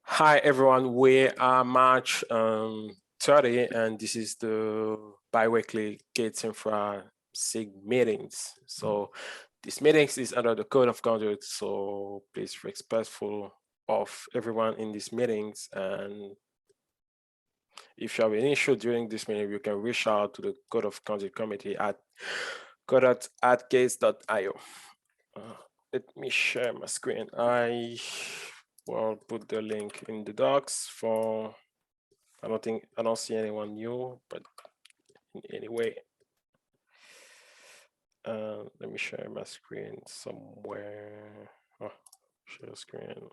Hi everyone, we are March 30 and this is the bi-weekly K8s Infra SIG meetings. So this meetings is under the code of conduct, so please be respectful of everyone in these meetings, and if you have any issue during this meeting, you can reach out to the code of conduct committee at code@k8s.io. Let me share my screen. I will put the link in the docs for, I don't see anyone new, but anyway, let me share my screen somewhere. Oh, share screen.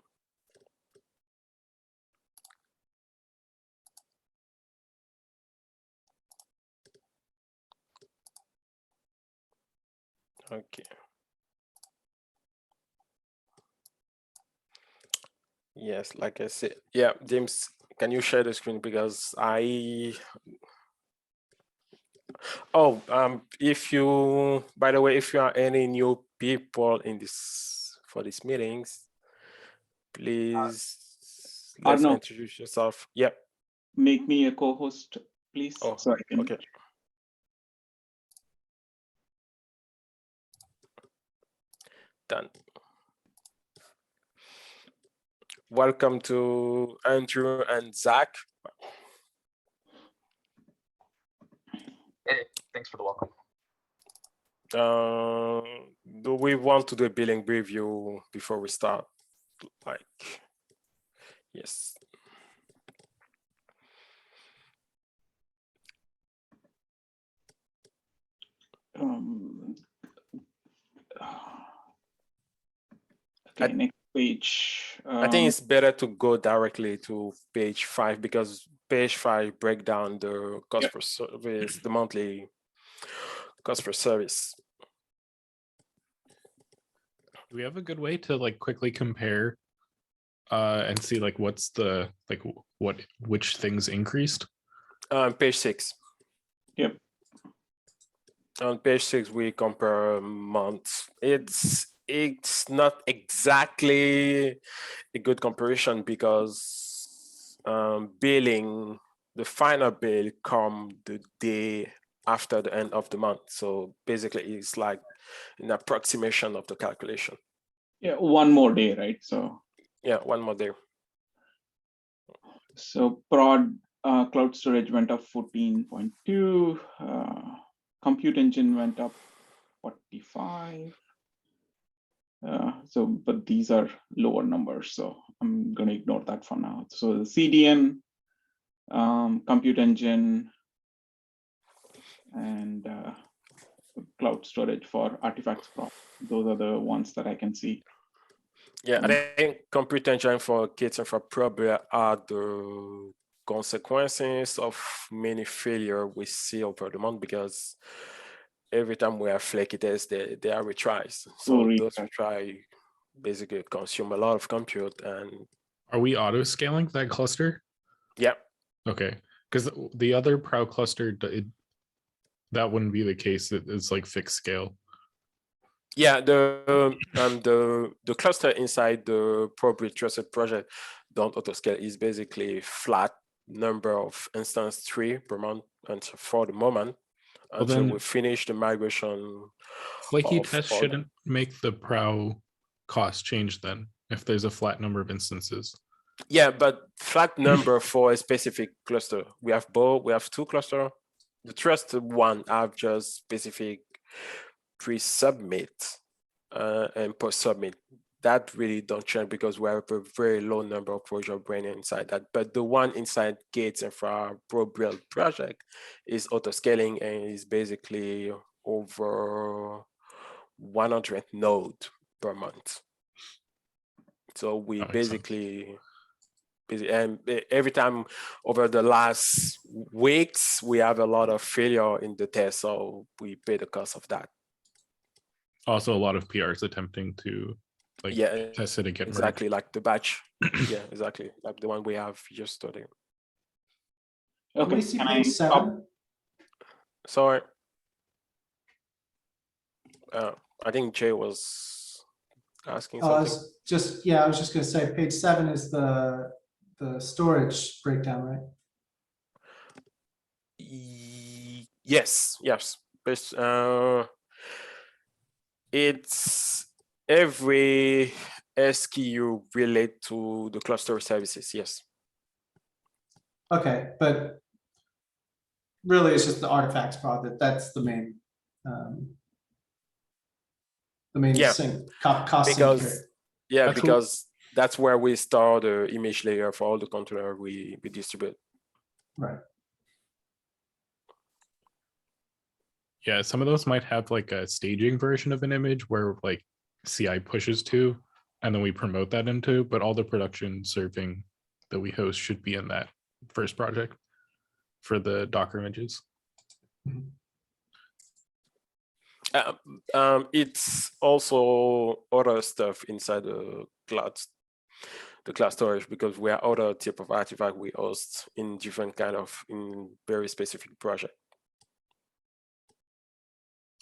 Okay. Yes, like I said, yeah, James, can you share the screen because if you, by the way, if you are any new people in this for these meetings, please let's Arnav, introduce yourself. Yep. make me a co-host, please. Oh, so I can... okay. Done. Welcome to Andrew and Zach. Hey, thanks for the welcome. Do we want to do a billing review before we start? Like, yes. Okay, next page. I think it's better to go directly to page 5 because page 5 break down the cost per service, the monthly cost per service. Do we have a good way to like quickly compare and see like what's the which things increased? Page 6. Yep. On page 6 we compare months. It's not exactly a good comparison because billing, the final bill come the day after the end of the month. So basically it's like an approximation of the calculation. Yeah, one more day, right? So yeah, one more day. So prod cloud storage went up 14.2, compute engine went up 45. But these are lower numbers, so I'm going to ignore that for now. So the CDN, compute engine, and cloud storage for artifacts prop. Those are the ones that I can see. Yeah, I think compute engine for K8s Infra probably are the consequences of many failure we see over the month, because every time we have flaky tests, they are retries. So those retry basically consume a lot of compute. And are we auto scaling that cluster? Yeah. Okay, because the other Prow cluster, that wouldn't be the case. It's like fixed scale. Yeah, the cluster inside the appropriate trusted project don't auto scale is basically flat number of instance 3 per month, and for the moment until we finish the migration. Flaky tests shouldn't make the Prow cost change then if there's a flat number of instances. Yeah, but flat number for a specific cluster. We have two clusters. The trusted one have just specific pre-submit and post-submit. That really don't change because we have a very low number of project running inside that. But the one inside K8s Infra Pro Build project is auto-scaling and is basically over 100 nodes per month. So we basically, and every time over the last weeks, we have a lot of failure in the test, so we pay the cost of that. Also, a lot of PRs attempting to test it again. Exactly, like the batch. Yeah, exactly, like the one we have yesterday. Okay, can I stop? Sorry. I think Jay was asking Oh, I something? was just, yeah, I was just gonna say, page 7 is the storage breakdown, right? Yes, yes. But, it's every SKU relate to the cluster services. Yes. Okay, but really it's just the artifacts product. That's the main Yeah, cost because indicator. because that's where we store the image layer for all the controller we distribute. Right. Yeah, some of those might have like a staging version of an image where like CI pushes to, and then we promote that into, but all the production serving that we host should be in that first project for the Docker images. It's also other stuff inside the cloud storage, because we are other type of artifact we host in different in very specific project.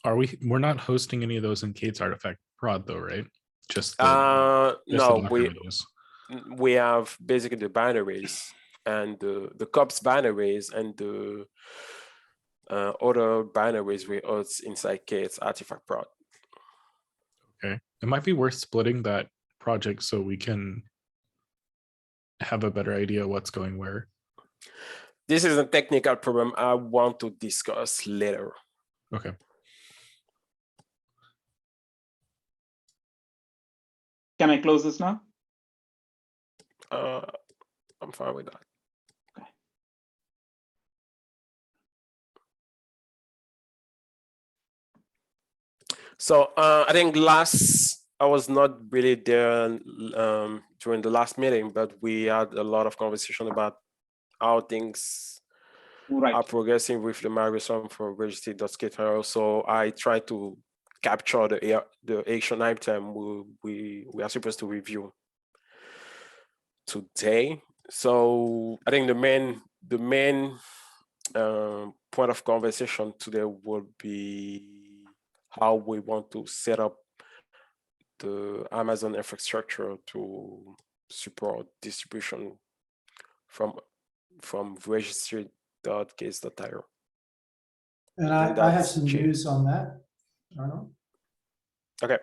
We're not hosting any of those in K8s artifact prod though, right? Just No, the Docker images. we have basically the binaries and the COPS binaries and the other binaries we host inside K8s artifact prod. Okay, it might be worth splitting that project so we can have a better idea what's going where. This is a technical problem I want to discuss later. Okay. Can I close this now? I'm fine with that. Okay. So I think I was not really there during the last meeting, but we had a lot of conversation about how things are progressing with the migration from registry.sk. So I try to capture the action item we are supposed to review today. So I think the main point of conversation today will be how we want to set up the Amazon infrastructure to support distribution from registry.k8s.io. And I have some news on that, Arnold. Okay.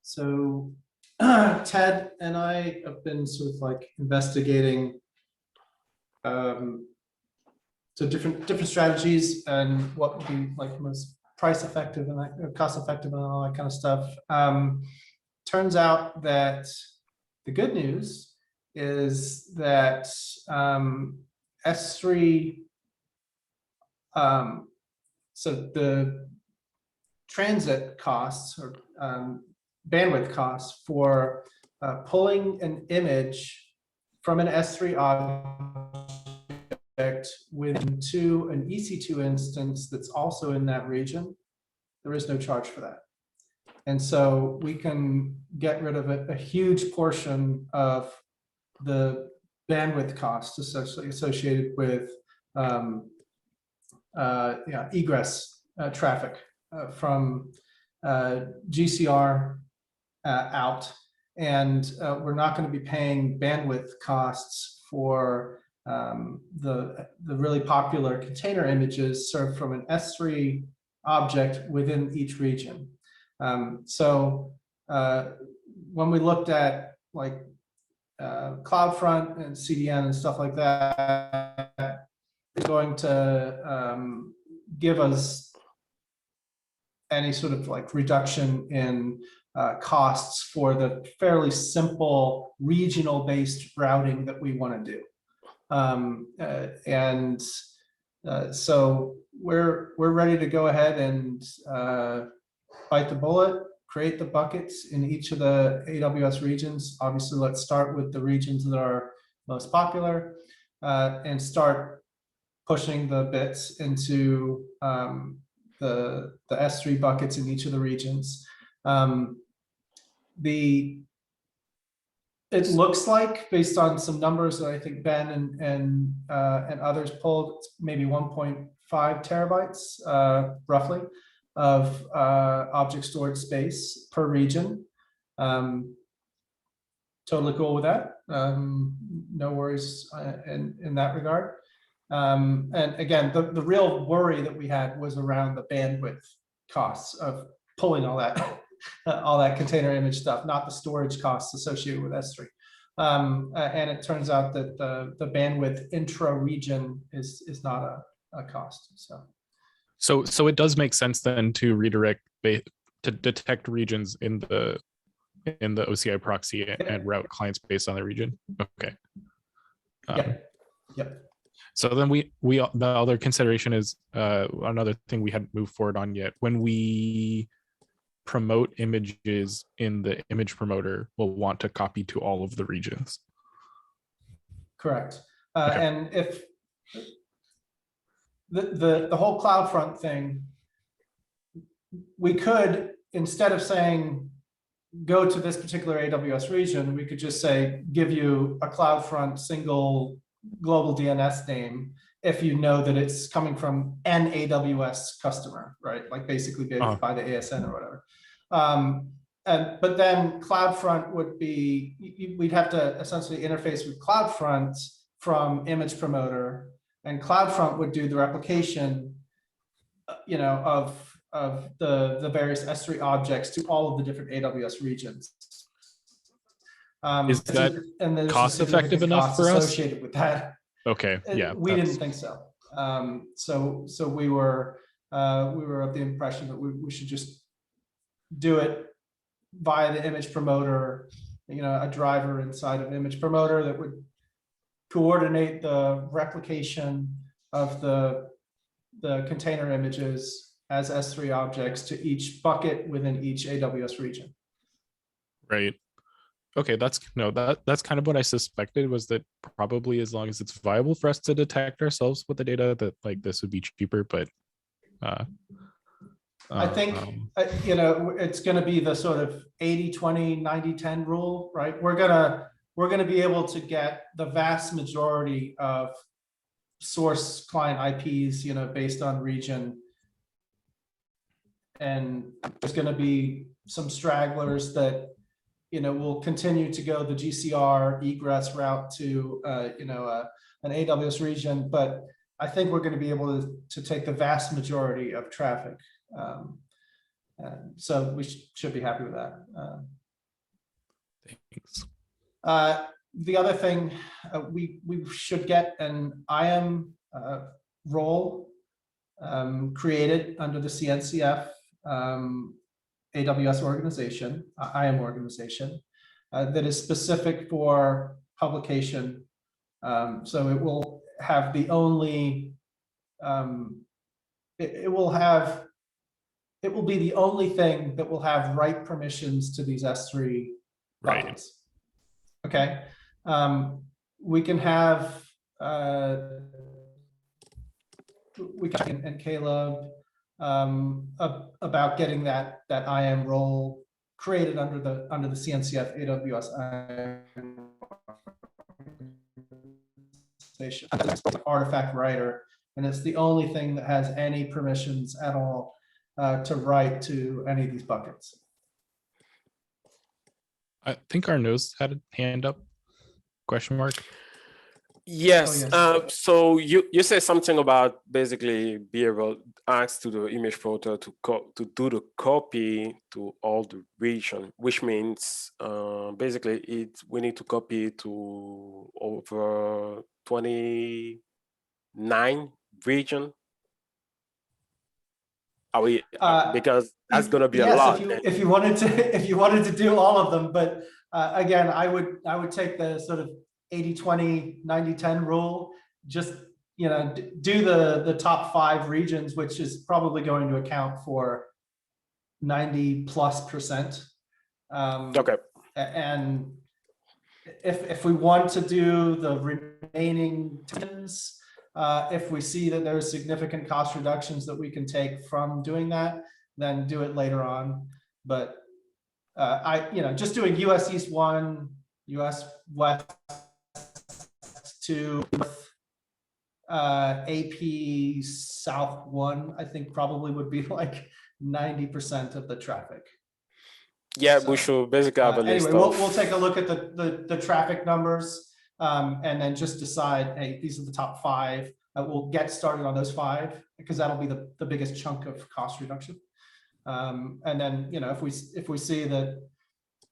So Ted and I have been sort of like investigating so different strategies and what would be like most price effective and cost effective and all that kind of stuff. Turns out that the good news is that S3, so the transit costs or bandwidth costs for pulling an image from an S3 object into an EC2 instance that's also in that region, there is no charge for that. And so we can get rid of a huge portion of the bandwidth costs associated with egress traffic from GCR out, and we're not going to be paying bandwidth costs for the really popular container images served from an S3 object within each region. So when we looked at like CloudFront and CDN and stuff like that, it's going to give us any sort of like reduction in costs for the fairly simple regional based routing that we want to do. So we're ready to go ahead and bite the bullet, create the buckets in each of the AWS regions. Obviously, let's start with the regions that are most popular and start pushing the bits into the S3 buckets in each of the regions. It looks like, based on some numbers that I think Ben and others pulled, maybe 1.5 terabytes roughly of object storage space per region. Totally cool with that. No worries in that regard. And again, the real worry that we had was around the bandwidth costs of pulling all that all that container image stuff, not the storage costs associated with S3. And it turns out that the bandwidth intra-region is not a cost. So it does make sense then to redirect to detect regions in the OCI proxy and route clients based on the region. Okay. Yep. So then the other consideration is another thing we hadn't moved forward on yet. When we promote images in the image promoter, we'll want to copy to all of the regions. Correct. Okay. And if the whole CloudFront thing, we could, instead of saying go to this particular AWS region, we could just say give you a CloudFront single global DNS name if you know that it's coming from an AWS customer, right? Like basically by the ASN or whatever. But then CloudFront would be, we'd have to essentially interface with CloudFront from image promoter, and CloudFront would do the replication, of the various S3 objects to all of the different AWS regions. Is that cost effective enough for us? Associated with that. Okay, yeah. We didn't think so. So we were of the impression that we should just do it via the image promoter, a driver inside of image promoter that would coordinate the replication of the container images as S3 objects to each bucket within each AWS region. Right. Okay, that's kind of what I suspected, was that probably as long as it's viable for us to detect ourselves with the data, that like this would be cheaper. But I think it's going to be the sort of 80-20, 90-10 rule, right? We're gonna be able to get the vast majority of source client IPs, based on region, and there's going to be some stragglers that will continue to go the GCR egress route to an AWS region, but I think we're going to be able to take the vast majority of traffic. So we should be happy with that. Thanks. The other thing, we should get an IAM role created under the CNCF AWS organization, IAM organization, that is specific for publication. So it will have the only, it will be the only thing that will have write permissions to these S3 buckets. Right. Okay. We can have, and Caleb, about getting that IAM role created under the CNCF AWS IAM station. Artifact writer, and it's the only thing that has any permissions at all to write to any of these buckets. I think Arnaud's had a hand up, question mark. Yes. Oh, yes. So you say something about basically be able to ask to the image promoter to do the copy to all the region, which means basically we need to copy to over 29 region. Are we because that's going to be a lot. If you wanted to do all of them, but again, I would take the sort of 80-20, 90-10 rule. Just do the top 5 regions, which is probably going to account for 90+%. Okay. And if we want to do the remaining 10s, if we see that there's significant cost reductions that we can take from doing that, then do it later on. But just doing US East 1, US West 2, AP South 1, I think probably would be like 90% of the traffic. Yeah, So, we should basically have a list anyway, of. we'll take a look at the traffic numbers and then just decide, hey, these are the top 5. We'll get started on those 5 because that'll be the biggest chunk of cost reduction. And then, you know, if we see that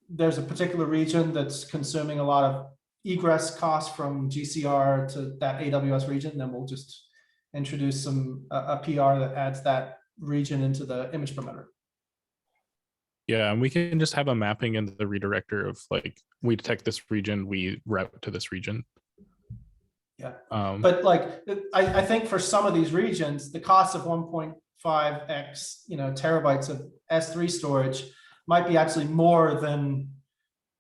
there's a particular region that's consuming a lot of egress costs from GCR to that AWS region, then we'll just introduce a PR that adds that region into the image promoter. Yeah, and we can just have a mapping in the redirector of like, we detect this region, we route to this region. Yeah, but like, I think for some of these regions, the cost of 1.5x, you know, terabytes of S3 storage might be actually more than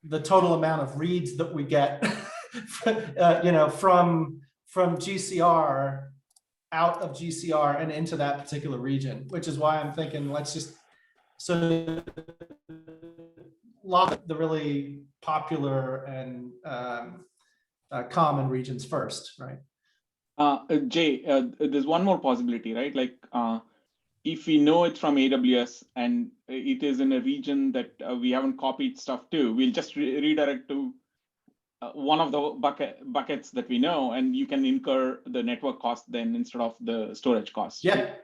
the total amount of reads that we get, you know, from GCR out of GCR and into that particular region, which is why I'm thinking let's just lock the really popular and common regions first, right? Jay, there's one more possibility, right? Like if we know it's from AWS and it is in a region that we haven't copied stuff to, we'll just redirect to one of the buckets that we know, and you can incur the network cost then instead of the storage cost. Yeah.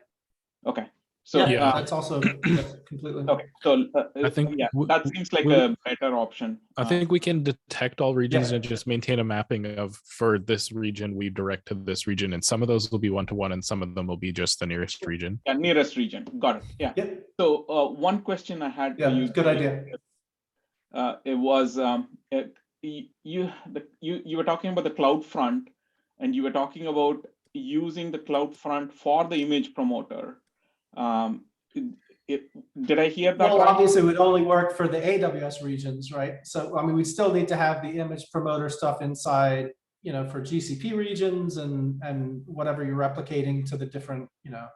Okay. So yeah, that's also completely okay. So I think that seems like a better option. I think we can detect all regions Yeah. and just maintain a mapping of, for this region, we direct to this region, and some of those will be 1-to-1 and some of them will be just the nearest region. Yeah, nearest region. Got it. Yeah. Yep. So one question I had for you. Good idea. It was you were talking about the CloudFront, and you were talking about using the CloudFront for the image promoter. Did I hear that well, right? Obviously, it would only work for the AWS regions, right? So, I mean, we still need to have the image promoter stuff inside, you know, for GCP regions and whatever you're replicating to the different, you know,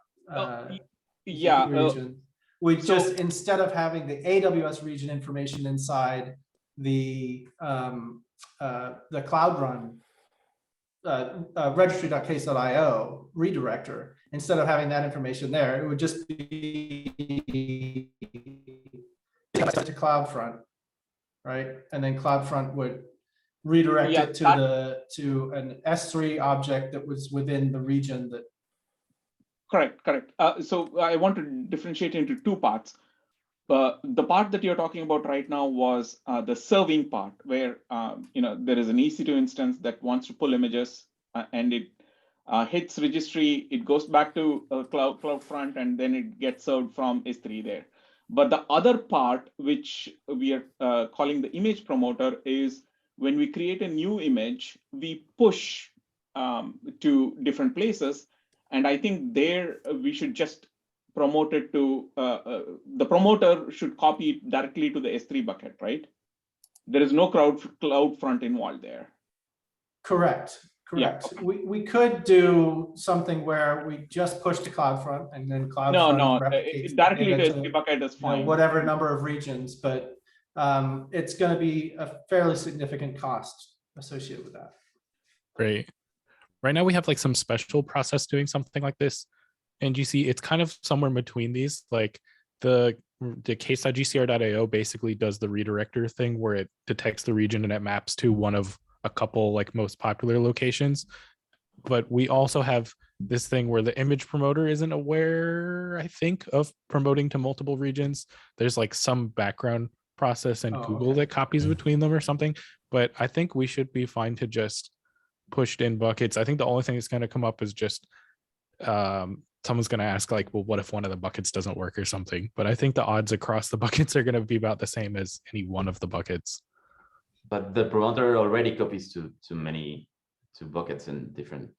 region. We just, instead of having the AWS region information inside the Cloud Run registry.case.io redirector, instead of having that information there, it would just be to CloudFront, right? And then CloudFront would redirect it to an S3 object that was within the region that. Correct. So I want to differentiate into 2 parts. The part that you're talking about right now was the serving part, where you know, there is an EC2 instance that wants to pull images, and it hits registry. It goes back to CloudFront, and then it gets served from S3 there. But the other part, which we are calling the image promoter, is when we create a new image, we push to different places, and I think there we should just promote it to the promoter should copy it directly to the S3 bucket, right? There is no CloudFront involved there. Correct. Yeah. We could do something where we just push to CloudFront and then CloudFront replicates directly to S3 bucket is fine. You know, whatever number of regions, but it's going to be a fairly significant cost associated with that. Great. Right now we have like some special process doing something like this. And GC, it's kind of somewhere between these. Like the case.gcr.io basically does the redirector thing where it detects the region and it maps to one of a couple like most popular locations. But we also have this thing where the image promoter isn't aware, I think, of promoting to multiple regions. There's like some background process in Google that copies between them or something. But I think we should be fine to just push in buckets. I think the only thing that's going to come up is just someone's going to ask like, well, what if one of the buckets doesn't work or something? But I think the odds across the buckets are going to be about the same as any one of the buckets. But the promoter already copies to buckets and different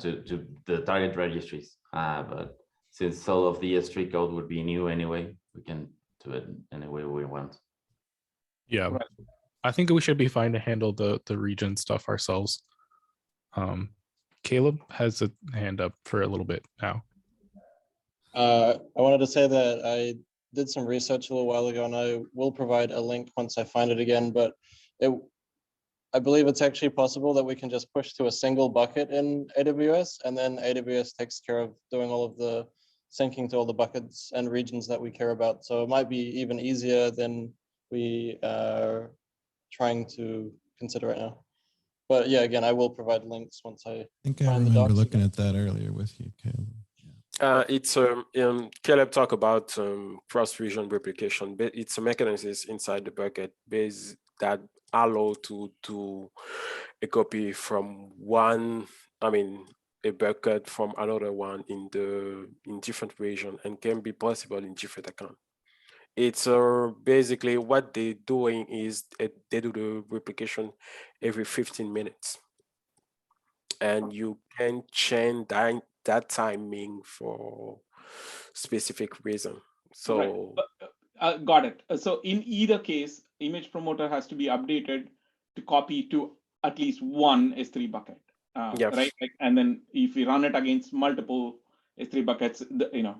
to the target registries. But since all of the S3 code would be new anyway, we can do it any way we want. Yeah, right. I think we should be fine to handle the region stuff ourselves. Caleb has a hand up for a little bit now. I wanted to say that I did some research a little while ago, and I will provide a link once I find it again, but I believe it's actually possible that we can just push to a single bucket in AWS, and then AWS takes care of doing all of the syncing to all the buckets and regions that we care about. So it might be even easier than we are trying to consider right now. But yeah, again, I will provide links once I think I find the remember docs looking again. at that earlier with you, Caleb. It's Caleb talk about cross-region replication, but it's a mechanism inside the bucket base that allow to do a copy from one, a bucket from another one in different region, and can be possible in different account. It's basically what they're doing is they do the replication every 15 minutes, and you can change that timing for specific reason. So Got it. So in either case, image promoter has to be updated to copy to at least one S3 bucket, Yes. right? And then if we run it against multiple S3 buckets,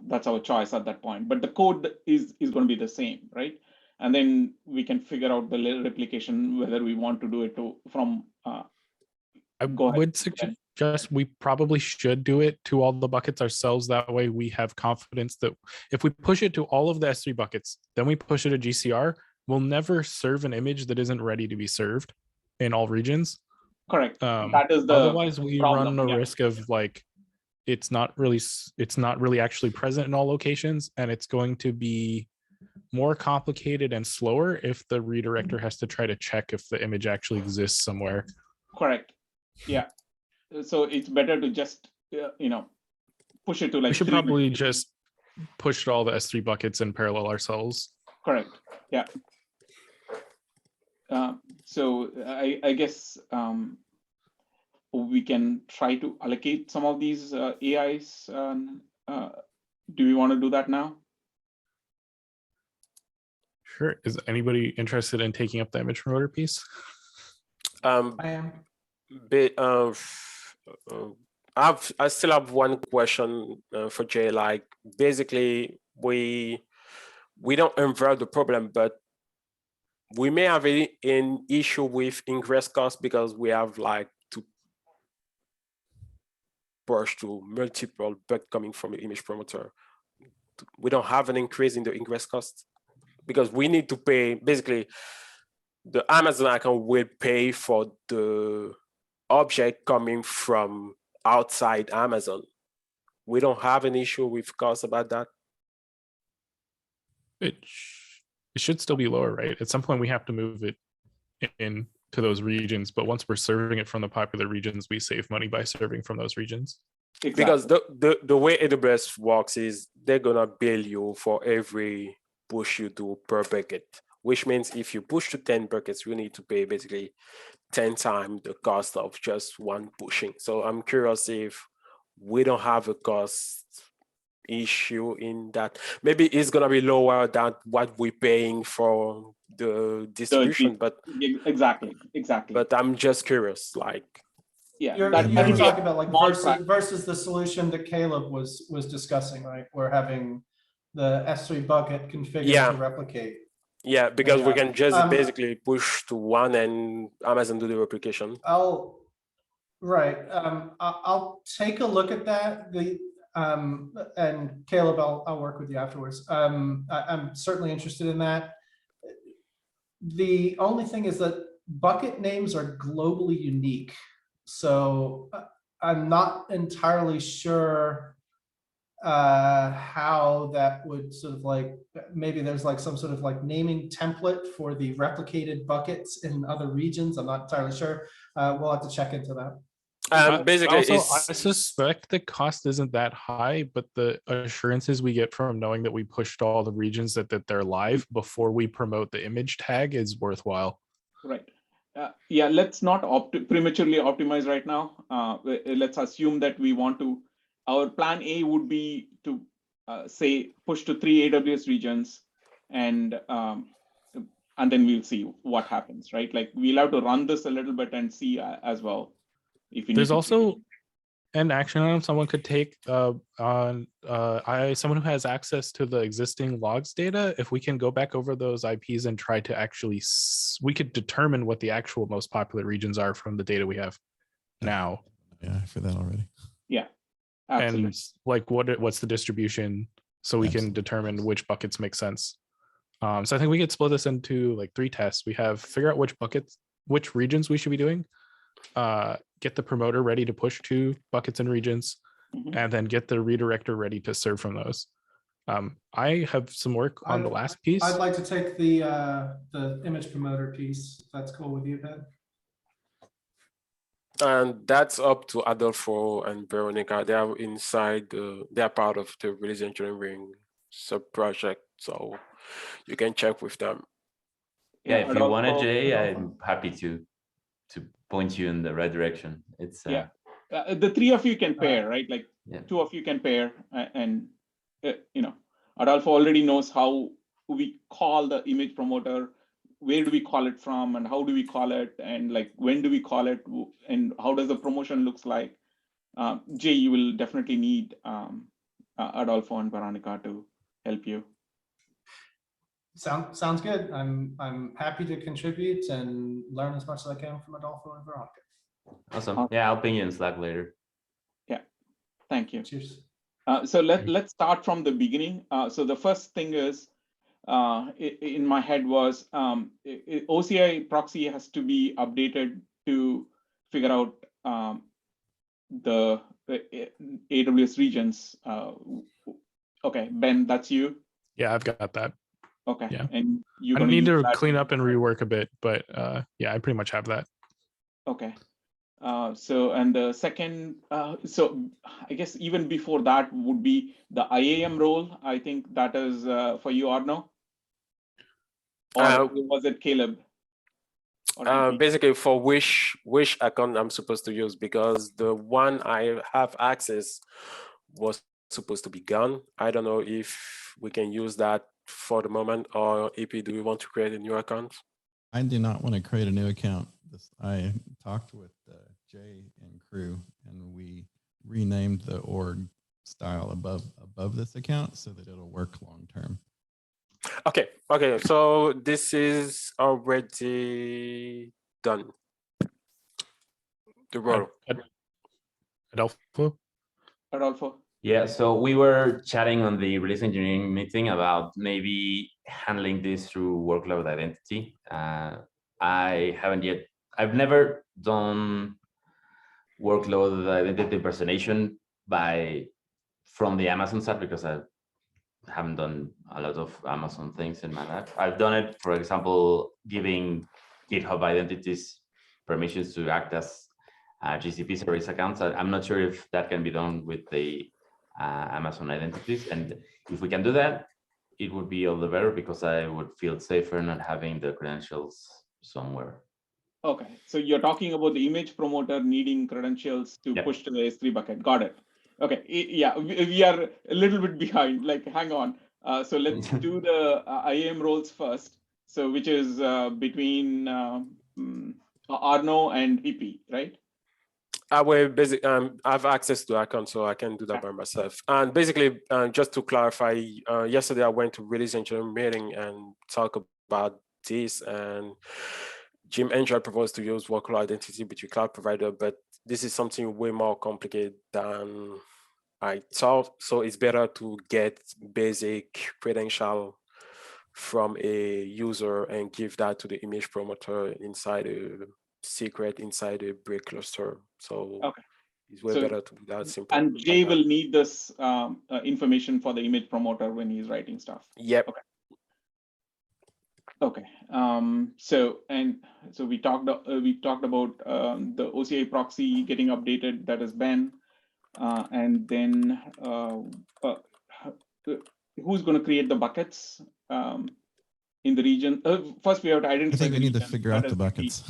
that's our choice at that point. But the code is going to be the same, right? And then we can figure out the replication, whether we want to do it from. I would suggest we probably should do it to all the buckets ourselves. That way we have confidence that if we push it to all of the S3 buckets, then we push it to GCR, we'll never serve an image that isn't ready to be served in all regions. Correct. That is the otherwise we problem, run the risk of like it's not really actually present in all locations, and it's going to be more complicated and slower if the redirector has to try to check if the image actually exists somewhere. Correct. Yeah. So it's better to just push it to like. We should probably just push all the S3 buckets in parallel ourselves. Correct. Yeah. So I guess we can try to allocate some of these AIs. Do we want to do that now? Sure. Is anybody interested in taking up the image promoter piece? I am. I still have one question for Jay. Like, basically, we don't invert the problem, but we may have an issue with ingress cost because we have like to push to multiple buckets coming from the image promoter. We don't have an increase in the ingress cost because we need to pay. Basically, the Amazon account will pay for the object coming from outside Amazon. We don't have an issue with cost about that. It should still be lower, right? At some point we have to move it in to those regions, but once we're serving it from the popular regions, we save money by serving from those regions. Exactly. Because the way AWS works is they're gonna bill you for every push you do per bucket, which means if you push to 10 buckets, you need to pay basically 10 times the cost of just one pushing. So I'm curious if we don't have a cost issue in that. Maybe it's gonna be lower than what we're paying for the distribution, but exactly. But I'm just curious, like. Yeah, You're talking about like versus the solution that Caleb was discussing, right? We're having the S3 bucket configured to replicate. Yeah, because we can just basically push to one and Amazon do the replication. I'll take a look at that. And Caleb, I'll work with you afterwards. I'm certainly interested in that. The only thing is that bucket names are globally unique. So I'm not entirely sure how that would sort of like, maybe there's like some sort of like naming template for the replicated buckets in other regions. I'm not entirely sure. We'll have to check into that. Basically, also, I suspect the cost isn't that high, but the assurances we get from knowing that we pushed all the regions that they're live before we promote the image tag is worthwhile. Right. Yeah, let's not prematurely optimize right now. Let's assume that we want to. Our plan A would be to say push to 3 AWS regions, and then we'll see what happens. Right, like we'll have to run this a little bit and see as well. If we there's also an action item someone could take on someone who has access to the existing logs data. If we can go back over those IPs and try to actually, we could determine what the actual most popular regions are from the data we have now. Yeah, I feel that already. Yeah, absolutely. And like what's the distribution, so we can determine which buckets make sense. So I think we could split this into like 3 tests. We have figure out which buckets, which regions we should be doing, get the promoter ready to push to buckets and regions, Mhm. and then get the redirector ready to serve from those. I have some work on the last piece. I'd like to take the image promoter piece, if that's cool with you, Ben. And that's up to Adolfo and Veronica. They are inside, they are part of the release engineering sub-project. So you can check with them. Yeah, if you want it, Adolfo- Jay, Adolfo. I'm happy to point you in the right direction. It's Yeah. The 3 of you can pair, right? Like Yeah. 2 of you can pair, and Adolfo already knows how we call the image promoter, where do we call it from, and how do we call it, and like when do we call it, and how does the promotion looks like. Jay, you will definitely need Adolfo and Veronica to help you. Sounds good. I'm happy to contribute and learn as much as I can from Adolfo and Veronica. Awesome. Yeah, I'll ping you in Slack later. Thank you. Cheers. So let's start from the beginning. So the first thing is, in my head was OCI proxy has to be updated to figure out the AWS regions. Okay, Ben, that's you. Yeah, I've got that. Okay, Yeah. and you're I gonna need use to that. clean up and rework a bit, but yeah, I pretty much have that. Okay. So, and the second, so I guess even before that would be the IAM role. I think that is for you, Arno. Or was it Caleb? Or DP? Basically for which account I'm supposed to use, because the one I have access was supposed to be gone. I don't know if we can use that for the moment, or EP, do we want to create a new account? I do not want to create a new account. I talked with Jay and crew, and we renamed the org style above this account so that it'll work long term. Okay, so this is already done. The role. Adolfo? Adolfo? Yeah, so we were chatting on the release engineering meeting about maybe handling this through workload identity. I've never done workload identity impersonation from the Amazon side, because I haven't done a lot of Amazon things in my life. I've done it, for example, giving GitHub identities permissions to act as GCP service accounts. I'm not sure if that can be done with the Amazon identities. And if we can do that, it would be all the better, because I would feel safer not having the credentials somewhere. Okay, so you're talking about the image promoter needing credentials to push to the S3 bucket. Got it. Okay, yeah, we are a little bit behind, like, hang on. So let's do the IAM roles first. So which is between Arno and VP, right? I will basically I have access to the account, so I can do that by myself. And basically, just to clarify, yesterday I went to release engineering meeting and talk about this, and Jim Angel proposed to use workload identity between cloud provider, but this is something way more complicated than I thought. So it's better to get basic credential from a user and give that to the image promoter inside a secret inside a brick cluster. So okay, it's way better to do that simple. And Jay will need this information for the image promoter when he's writing stuff. Yep. Okay. Okay. So we talked about the OCI proxy getting updated. That is Ben, and then who's going to create the buckets in the region? First, we have to identify. I think we need to region. figure out the buckets.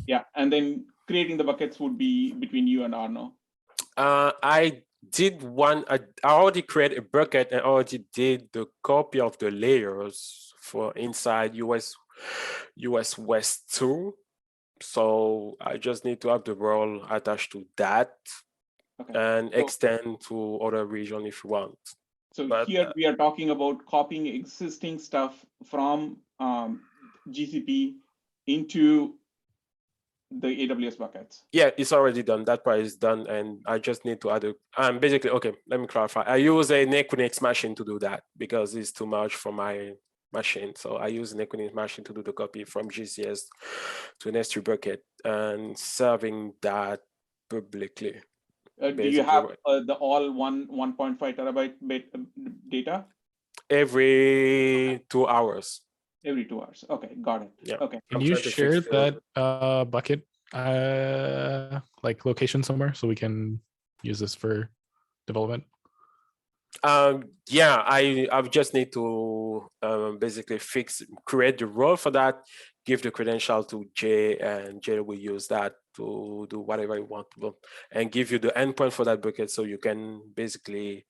Yeah, and then creating the buckets would be between you and Arno. I did one. I already created a bucket and already did the copy of the layers for inside US West 2. So I just need to have the role attached to that, and extend to other region if you want. So here we are talking about copying existing stuff from GCP into the AWS buckets. Yeah, it's already done. That part is done, and I just need to add a. Basically, okay. Let me clarify. I use a Equinix machine to do that because it's too much for my machine. So I use an Equinix machine to do the copy from GCS to an S3 bucket and serving that publicly. Do you have the all 1.5 terabyte data? Every 2 hours. Every 2 hours. Okay, got it. Yeah. Okay. Can you share that bucket like location somewhere so we can use this for development? Yeah, I just need to basically create the role for that, give the credential to Jay, and Jay will use that to do whatever you want to do, and give you the endpoint for that bucket, so you can basically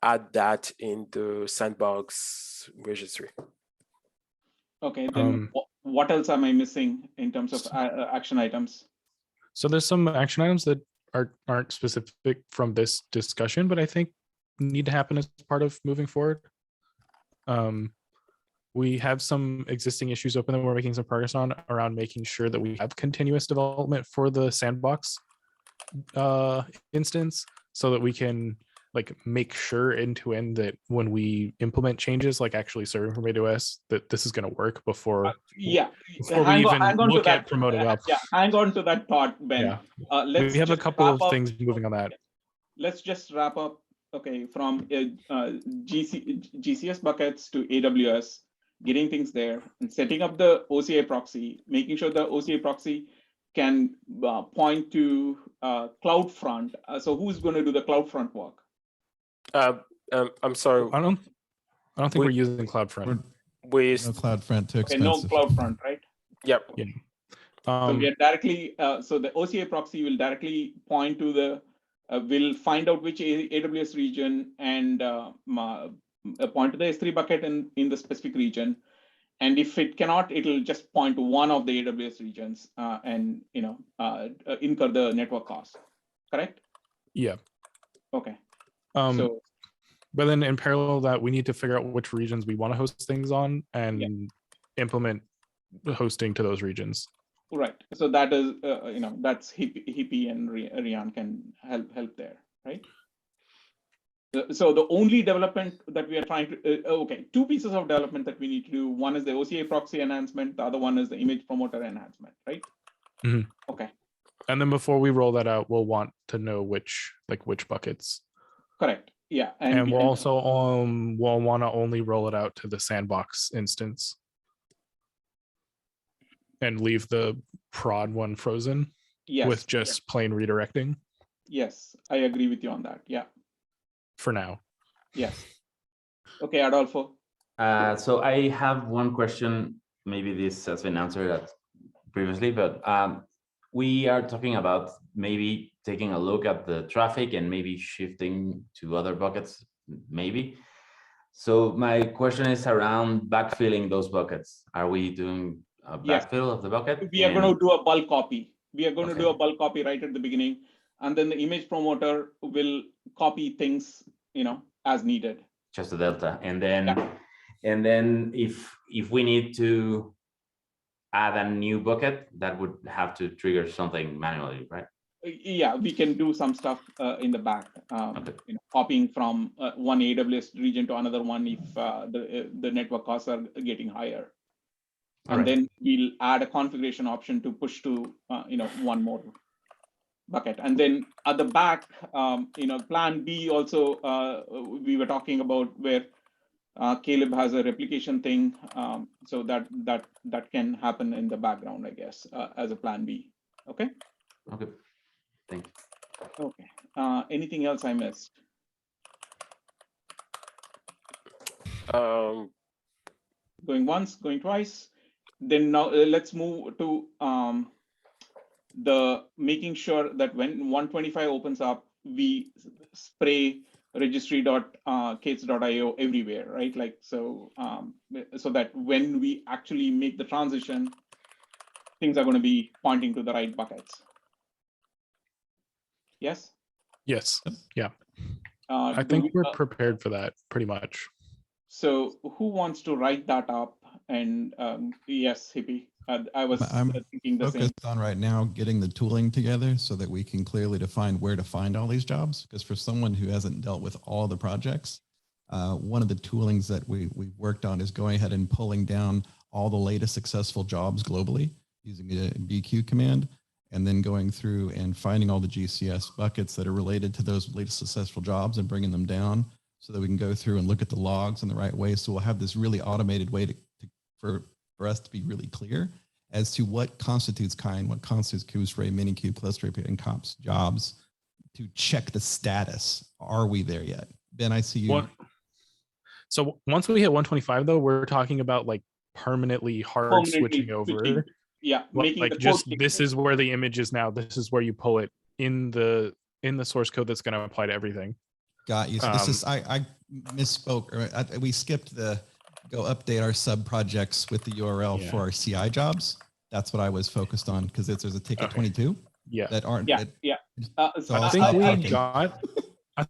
add that in the sandbox registry. Okay, then what else am I missing in terms of action items? So there's some action items that aren't specific from this discussion, but I think need to happen as part of moving forward. We have some existing issues open that we're making some progress on around making sure that we have continuous development for the sandbox instance, so that we can like make sure end to end that when we implement changes, like actually serving from AWS, that this is going to work before we even look at promoting up. Yeah, hang on to that thought, Ben. Yeah. Let's we have a couple of things moving on that. Let's just wrap up. Okay, from GCS buckets to AWS, getting things there and setting up the OCI proxy, making sure the OCI proxy can point to CloudFront. So who's going to do the CloudFront work? I'm sorry. I don't think we're using CloudFront. We No CloudFront too expensive. No CloudFront, right? Yep. Yeah. So we are directly. So the OCI proxy will directly point to the. Will find out which AWS region and point to the S3 bucket in the specific region. And if it cannot, it'll just point to one of the AWS regions and incur the network cost. Correct? Yeah. Okay. So, but then in parallel that we need to figure out which regions we want to host things on and implement hosting to those regions. Right. So that is, that's Hippie and Rian can help there, right? So the only development that we are trying to, two pieces of development that we need to do. One is the OCI proxy enhancement. The other one is the image promoter enhancement, right? Mm-hmm. Okay. And then before we roll that out, we'll want to know which buckets. Correct. Yeah. And we'll also we'll want to only roll it out to the sandbox instance. And leave the prod one frozen with just plain redirecting. Yes, I agree with you on that. Yeah. For now. Yes. Okay, Adolfo. So I have one question. Maybe this has been answered previously, but we are talking about maybe taking a look at the traffic and maybe shifting to other buckets, maybe. So my question is around backfilling those buckets. Are we doing a backfill of the bucket? We are going to do a bulk copy. We are going to do a bulk copy right at the beginning, and then the image promoter will copy things, as needed. Just the delta, and then if we need to add a new bucket, that would have to trigger something manually, right? Yeah, we can do some stuff in the back, copying from one AWS region to another one if the network costs are getting higher. And then we'll add a configuration option to push to one more bucket. And then at the back, plan B also we were talking about where Caleb has a replication thing, so that can happen in the background, I guess, as a plan B. Okay. Okay. Thank you. Okay. Anything else I missed? Going once, going twice. Then now let's move to the making sure that when 125 opens up, we spray registry.k8s.io everywhere, right? Like so that when we actually make the transition, things are going to be pointing to the right buckets. Yes? Yes. Yeah. I think we're prepared for that pretty much. So who wants to write that up? And yes, Hippie, I'm thinking the same. Focused on right now getting the tooling together so that we can clearly define where to find all these jobs. Because for someone who hasn't dealt with all the projects, One of the toolings that we've worked on is going ahead and pulling down all the latest successful jobs globally using a BQ command, and then going through and finding all the GCS buckets that are related to those latest successful jobs and bringing them down so that we can go through and look at the logs in the right way. So we'll have this really automated way for us to be really clear as to what constitutes kind, what constitutes kubearray, minikube, cluster and kops jobs, to check the status. Are we there yet? Ben, I see you. So once we hit 125 though, we're talking about like permanently hard switching over. Yeah, making like the just this is where the image is now. This is where you pull it in the source code that's going to apply to everything. Got you. So this is I misspoke. Or we skipped the go update our sub projects with the URL for our CI jobs. That's what I was focused on because there's a ticket 22. Yeah. That aren't. So I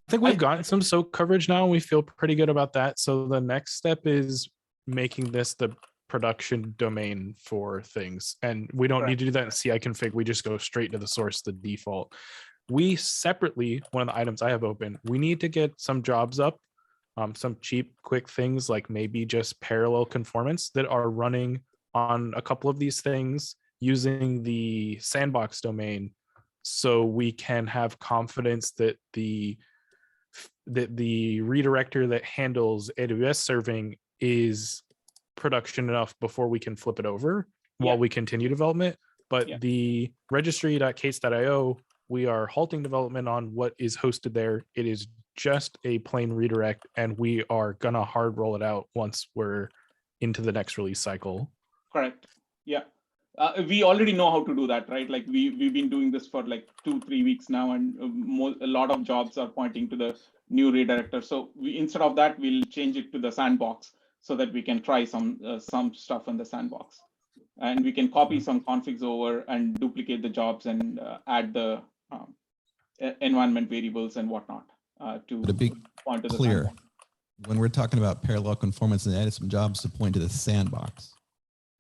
think we've gotten some SOAK coverage now. And we feel pretty good about that. So the next step is making this the production domain for things, and we don't need to do that in CI config. We just go straight to the source, the default. We separately, one of the items I have open, we need to get some jobs up, some cheap, quick things like maybe just parallel conformance that are running on a couple of these things using the sandbox domain, so we can have confidence that the redirector that handles AWS serving is production enough before we can flip it over while we continue development. But the registry.k8s.io, we are halting development on what is hosted there. It is just a plain redirect, and we are gonna hard roll it out once we're into the next release cycle. Correct. Yeah. We already know how to do that, right? Like we've been doing this for like 2-3 weeks now, and a lot of jobs are pointing to the new redirector. So instead of that, we'll change it to the sandbox so that we can try some stuff in the sandbox, and we can copy some configs over and duplicate the jobs and add the environment variables and whatnot to point to the clear. sandbox. When we're talking about parallel conformance and added some jobs to point to the sandbox.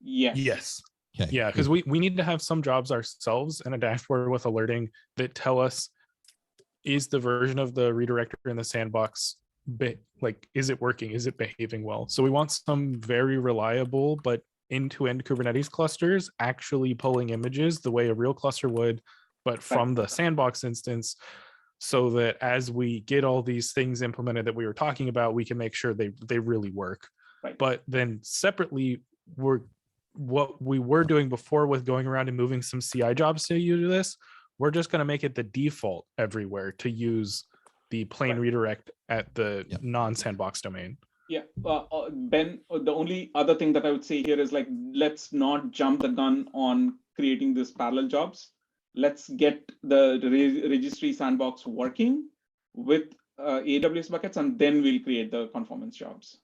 Yes. Okay. Yeah, because we need to have some jobs ourselves and a dashboard with alerting that tell us, is the version of the redirector in the sandbox, like, is it working? Is it behaving well? So we want some very reliable but end-to-end Kubernetes clusters actually pulling images the way a real cluster would, but from the sandbox instance, so that as we get all these things implemented that we were talking about, we can make sure they really work. Right. But then separately, what we were doing before with going around and moving some CI jobs to use this, we're just going to make it the default everywhere to use the plain redirect at the non-sandbox domain. Yeah, Ben, the only other thing that I would say here is like, let's not jump the gun on creating these parallel jobs. Let's get the registry sandbox working with AWS buckets, and then we'll create the conformance jobs.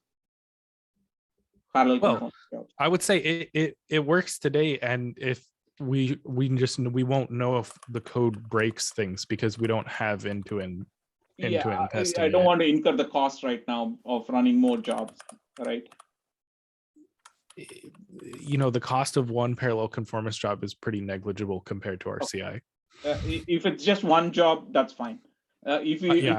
Parallel conformance jobs. I would say it works today, and if we won't know if the code breaks things because we don't have end-to-end testing. I don't want to incur the cost right now of running more jobs, right? You know, the cost of one parallel conformance job is pretty negligible compared to our CI. If it's just one job, that's fine. I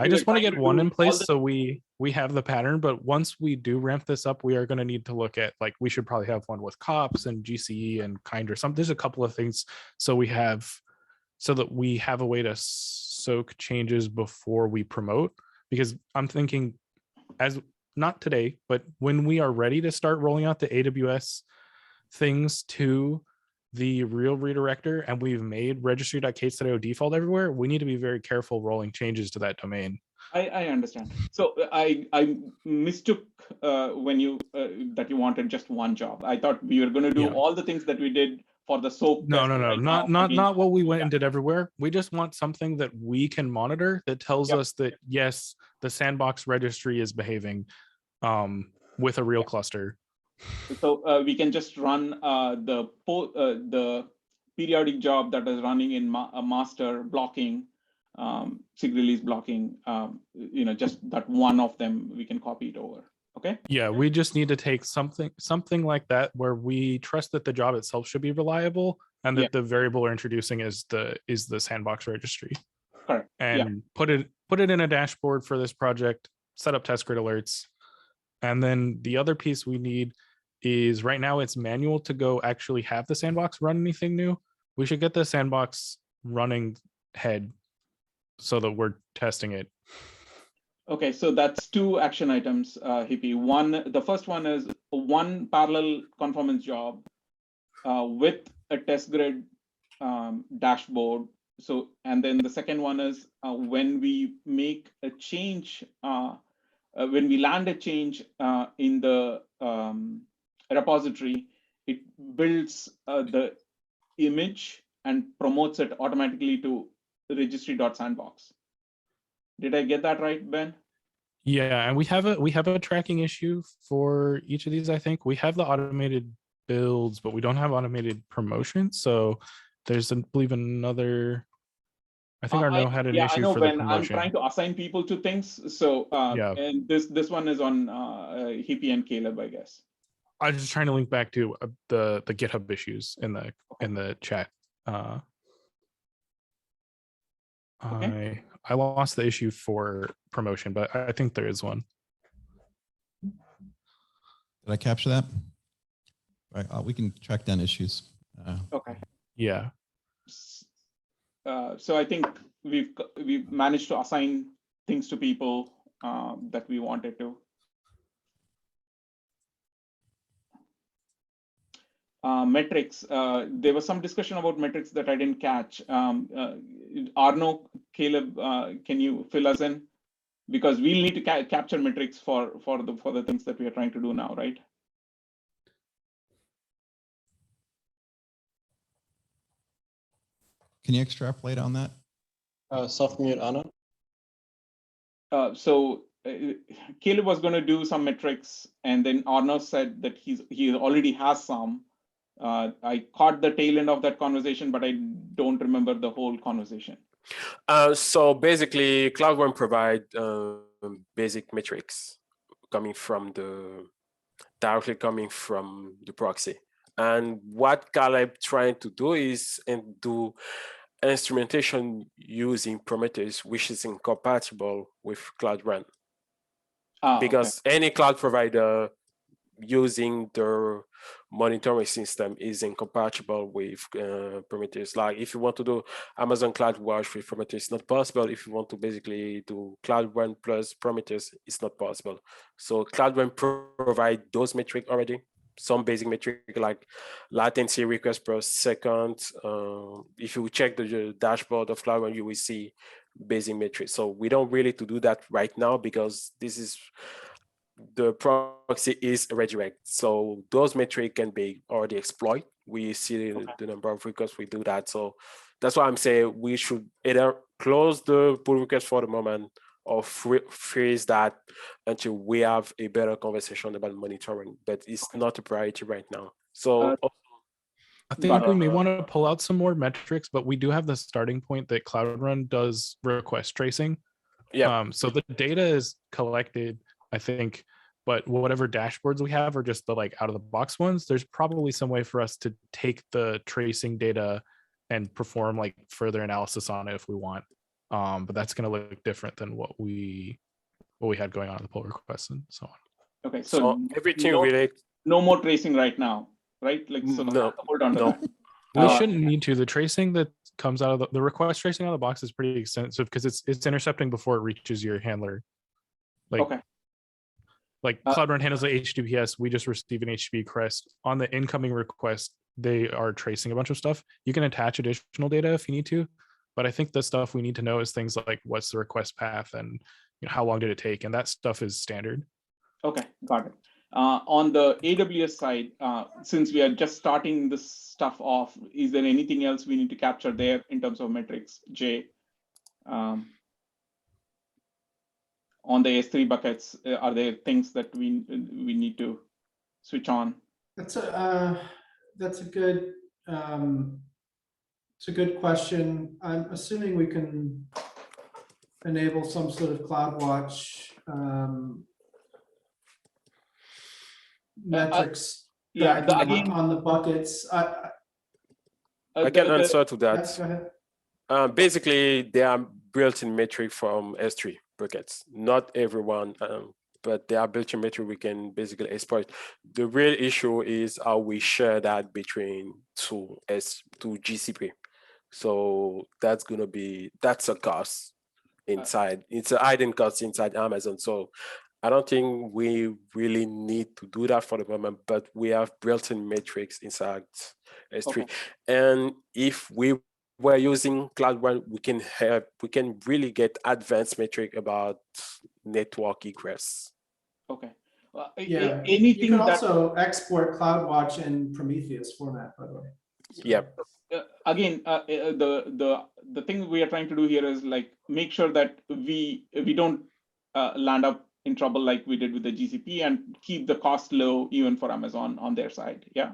just want to get one in place so we have the pattern. But once we do ramp this up, we are going to need to look at, like, we should probably have one with kops and GCE and kind or something. There's a couple of things so that we have a way to soak changes before we promote. Because I'm thinking, as not today, but when we are ready to start rolling out the AWS things to the real redirector, and we've made registry.k8s.io default everywhere, we need to be very careful rolling changes to that domain. I understand. So I mistook when you that you wanted just one job. I thought we were going to do all the things that we did for the SOAK. No, not what we went and did everywhere. We just want something that we can monitor that tells us that yes, the sandbox registry is behaving with a real cluster. So we can just run the periodic job that is running in master blocking, SIG release blocking. Just that one of them, we can copy it over. Okay. Yeah, we just need to take something like that where we trust that the job itself should be reliable, and that the variable we're introducing is the sandbox registry. Correct. And put it in a dashboard for this project set up test grid alerts. And then the other piece we need is right now it's manual to go actually have the sandbox run anything new. We should get the sandbox running head so that we're testing it. Okay, so that's 2 action items, Hippie. The first one is one parallel conformance job with a test grid dashboard. So, and then the second one is when we make a change, when we land a change in the repository, it builds the image and promotes it automatically to registry.sandbox. Did I get that right, Ben? Yeah, and we have a tracking issue for each of these. I think we have the automated builds, but we don't have automated promotions. So there's, I believe, another. I think Arnaud had an issue for the promotion. I'm trying to assign people to things. So yeah, and this one is on Hippie and Caleb, I guess. I was just trying to link back to the GitHub issues in the chat. Okay. I lost the issue for promotion, but I think there is one. Did I capture that? Right, we can track down issues. Okay. Yeah. So I think we've managed to assign things to people that we wanted to. Metrics. There was some discussion about metrics that I didn't catch. Arnaud, Caleb, can you fill us in? Because we'll need to capture metrics for the things that we are trying to do now, right? Can you extrapolate on that? Soft mute Anna. So Caleb was going to do some metrics, and then Arnaud said that he already has some. I caught the tail end of that conversation, but I don't remember the whole conversation. So basically, Cloud Run provide basic metrics directly coming from the proxy. And what Caleb trying to do is do instrumentation using Prometheus, which is incompatible with Cloud Run. Because any cloud provider using their monitoring system is incompatible with Prometheus. Like if you want to do Amazon CloudWatch with Prometheus, it's not possible. If you want to basically do Cloud Run plus Prometheus, it's not possible. So Cloud Run provide those metrics already. Some basic metric like latency request per second. If you check the dashboard of Cloud Run, you will see basic metrics. So we don't really to do that right now because this is the proxy is a redirect. So those metrics can be already exploited. We see the number of requests we do that. So that's why I'm saying we should either close the pull request for the moment or freeze that until we have a better conversation about monitoring, but it's not a priority right now. So I think we may want to pull out some more metrics, but we do have the starting point that Cloud Run does request tracing. Yeah. So the data is collected, I think, but whatever dashboards we have are just the like out of the box ones. There's probably some way for us to take the tracing data and perform like further analysis on it if we want. But that's going to look different than what we had going on in the pull requests and so on. Okay, so everything related. No more tracing right now, right? Like so no, hold on to that. We shouldn't need to. The tracing that comes out of the request tracing out of the box is pretty extensive because it's intercepting before it reaches your handler. Like Cloud Run handles the HTTPS. We just receive an HTTP request on the incoming request. They are tracing a bunch of stuff. You can attach additional data if you need to. But I think the stuff we need to know is things like what's the request path and how long did it take, and that stuff is standard. Okay, got it. On the AWS side, since we are just starting this stuff off, is there anything else we need to capture there in terms of metrics, Jay? On the S3 buckets, are there things that we need to switch on? That's a good. It's a good question. I'm assuming we can enable some sort of CloudWatch metrics on the buckets. I can answer to that. Yes, go ahead. Basically, they are built-in metric from S3 buckets. Not everyone, but there are built-in metrics we can basically exploit. The real issue is how we share that between two GCP. So that's a cost inside. It's a hidden cost inside Amazon. So I don't think we really need to do that for the moment, but we have built-in metrics inside S3. Okay. And if we were using CloudOne, we can really get advanced metric about network egress. Okay. Yeah, Anything you can that also export CloudWatch in Prometheus format, by the way. So, Yep. again, the thing we are trying to do here is like make sure that we don't land up in trouble like we did with the GCP, and keep the cost low even for Amazon on their side. Yeah.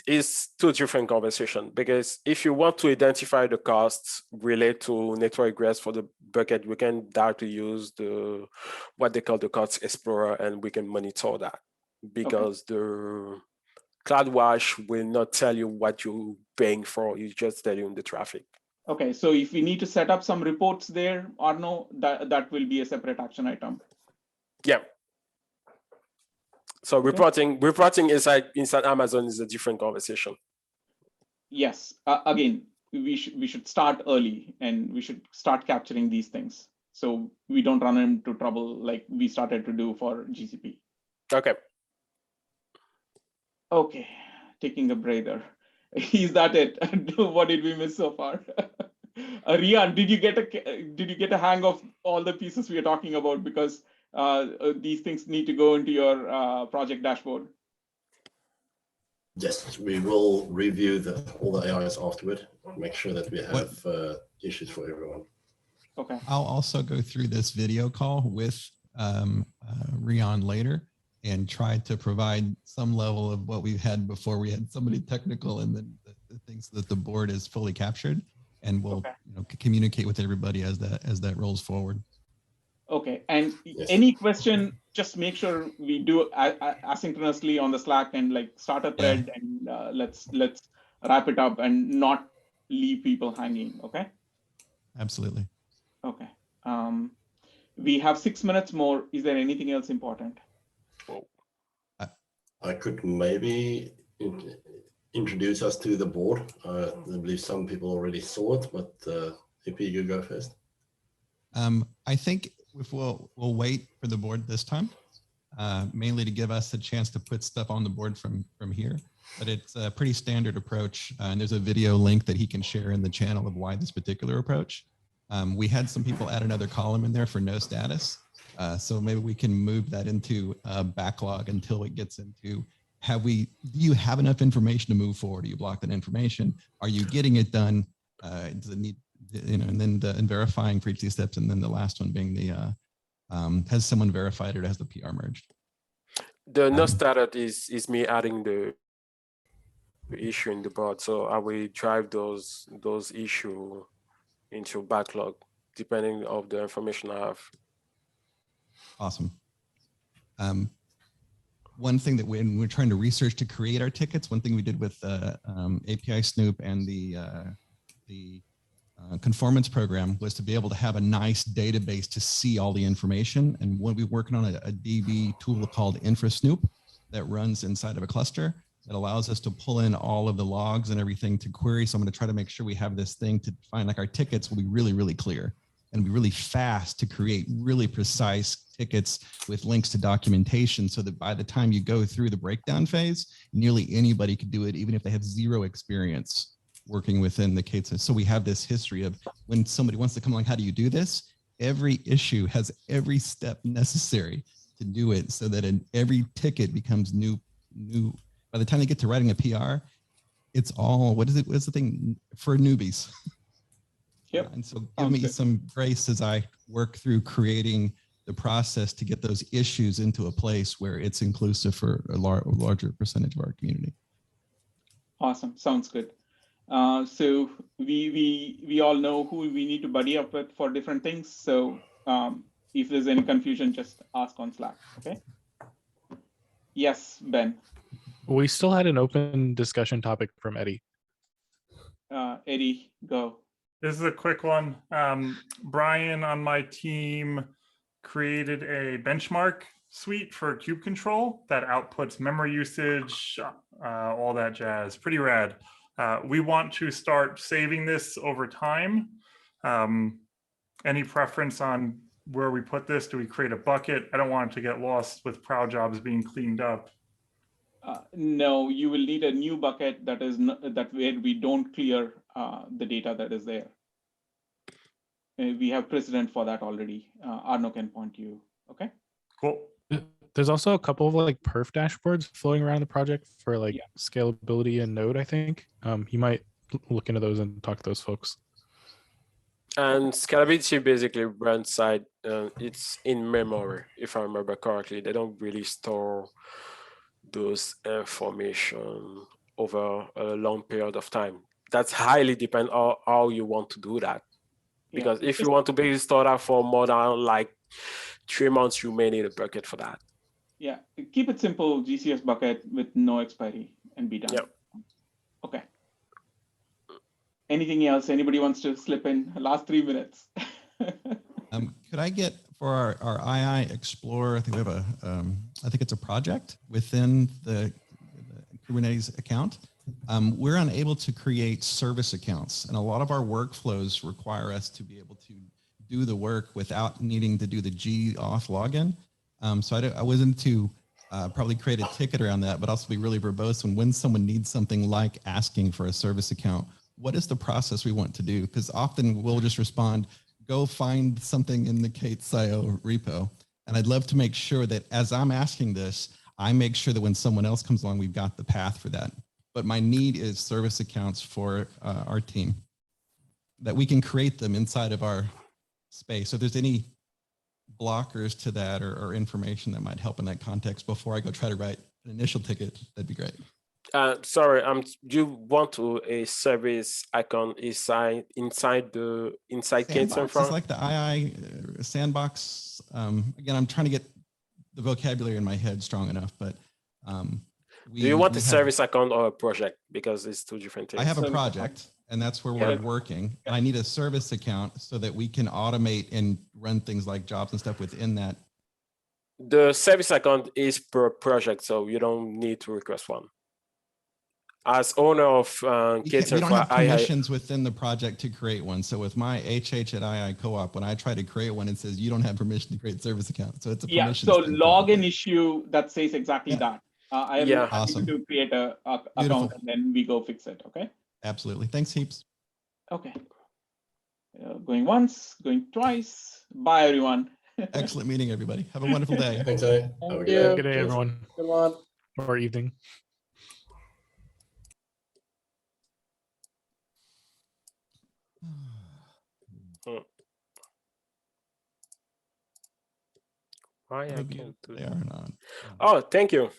It's two different conversations, because if you want to identify the costs related to network egress for the bucket, we can directly use what they call the cost explorer, and we can monitor that, because the CloudWatch will not tell you what you're paying for. You just tell you in the traffic. Okay, so if we need to set up some reports there or no, that will be a separate action item. Yeah. So Okay. reporting inside Amazon is a different conversation. Yes, again, we should start early, and we should start capturing these things so we don't run into trouble like we started to do for GCP. Okay. Okay, taking a breather. Is that it? What did we miss so far? Rian, did you get a hang of all the pieces we are talking about? Because these things need to go into your project dashboard. Yes, we will review all the AIs afterward, make sure that we have issues for everyone. Okay. I'll also go through this video call with Rian later and try to provide some level of what we've had before. We had somebody technical, and then the things that the board is fully captured, and we'll communicate with everybody as that rolls forward. Okay, and Yes. any question, just make sure we do asynchronously on the Slack, and like start a thread, and let's wrap it up and not leave people hanging. Okay. Absolutely. Okay. We have 6 minutes more. Is there anything else important? I could maybe introduce us to the board. I believe some people already saw it, but if you go first. I think if we'll wait for the board this time, mainly to give us a chance to put stuff on the board from here. But it's a pretty standard approach, and there's a video link that he can share in the channel of why this particular approach. We had some people add another column in there for no status. So maybe we can move that into a backlog until it gets into, do you have enough information to move forward? Do you block that information? Are you getting it done? Does it need, and then and verifying for each of these steps. And then the last one being the, has someone verified it, has the PR merged? The no status is me adding the issue in the board. So I will drive those issue into backlog, depending on the information I have. Awesome. One thing that when we're trying to research to create our tickets, one thing we did with API Snoop and the conformance program was to be able to have a nice database to see all the information. And when we're working on a DB tool called Infra Snoop that runs inside of a cluster that allows us to pull in all of the logs and everything to query. So I'm going to try to make sure we have this thing to find, like, our tickets will be really, really clear and be really fast to create really precise tickets with links to documentation, so that by the time you go through the breakdown phase, nearly anybody could do it, even if they have zero experience working within the K8s. So we have this history of when somebody wants to come along, how do you do this? Every issue has every step necessary to do it, so that in every ticket becomes new. By the time they get to writing a PR, it's all, what's the thing for newbies? Yep. And so give me some grace as I work through creating the process to get those issues into a place where it's inclusive for a larger percentage of our community. Awesome, sounds good. So we all know who we need to buddy up with for different things. So if there's any confusion, just ask on Slack, okay? Yes, Ben. We still had an open discussion topic from Eddie. Eddie, go. This is a quick one. Brian on my team created a benchmark suite for kube control that outputs memory usage, all that jazz. Pretty rad. We want to start saving this over time. Any preference on where we put this? Do we create a bucket? I don't want it to get lost with proud jobs being cleaned up. No, you will need a new bucket that is that where we don't clear the data that is there. We have precedent for that already. Arno can point you. Okay. Cool. There's also a couple of like perf dashboards floating around the project for like Yeah. scalability and Node, I think. You might look into those and talk to those folks. And scalability basically runs side, it's in memory, if I remember correctly. They don't really store those information over a long period of time. That's highly depend on how you want to do that. Because if you want to basically store that for more than like 3 months, you may need a bucket for that. Yeah, keep it simple, GCS bucket with no expiry and be done. Yep. Okay. Anything else? Anybody wants to slip in? Last 3 minutes. Could I get for our II Explorer? I think we have a, I think it's a project within the Kubernetes account. We're unable to create service accounts, and a lot of our workflows require us to be able to do the work without needing to do the auth login. So I wasn't to probably create a ticket around that, but also be really verbose when someone needs something like asking for a service account. What is the process we want to do? Because often we'll just respond, go find something in the K8s repo. And I'd love to make sure that as I'm asking this, I make sure that when someone else comes along, we've got the path for that. But my need is service accounts for our team, that we can create them inside of our space. So if there's any blockers to that or information that might help in that context before I go try to write an initial ticket, that'd be great. Sorry, you want to a service icon inside K8s Infra? It's like the II sandbox. Again, I'm trying to get the vocabulary in my head strong enough, but do you want a service account or a project? Because it's two different things. I have a project, and that's where we're working. And I need a service account so that we can automate and run things like jobs and stuff within that. The service account is per project, so you don't need to request one. As owner of K8s Infra, we don't have permissions within the project to create one. So with my HH at II Co-op, when I try to create one, it says you don't have permission to create service account. So it's a permission. Yeah, so login issue that says exactly that. I am awesome. to create a account and then we go fix it. Okay. Absolutely. Thanks heaps. Okay. Going once, going twice. Bye, everyone. Excellent meeting, everybody. Have a wonderful day. Thanks, Have a good day. Good day, everyone. Good one. Or evening. Why I can't do They that? are not. Oh, thank you.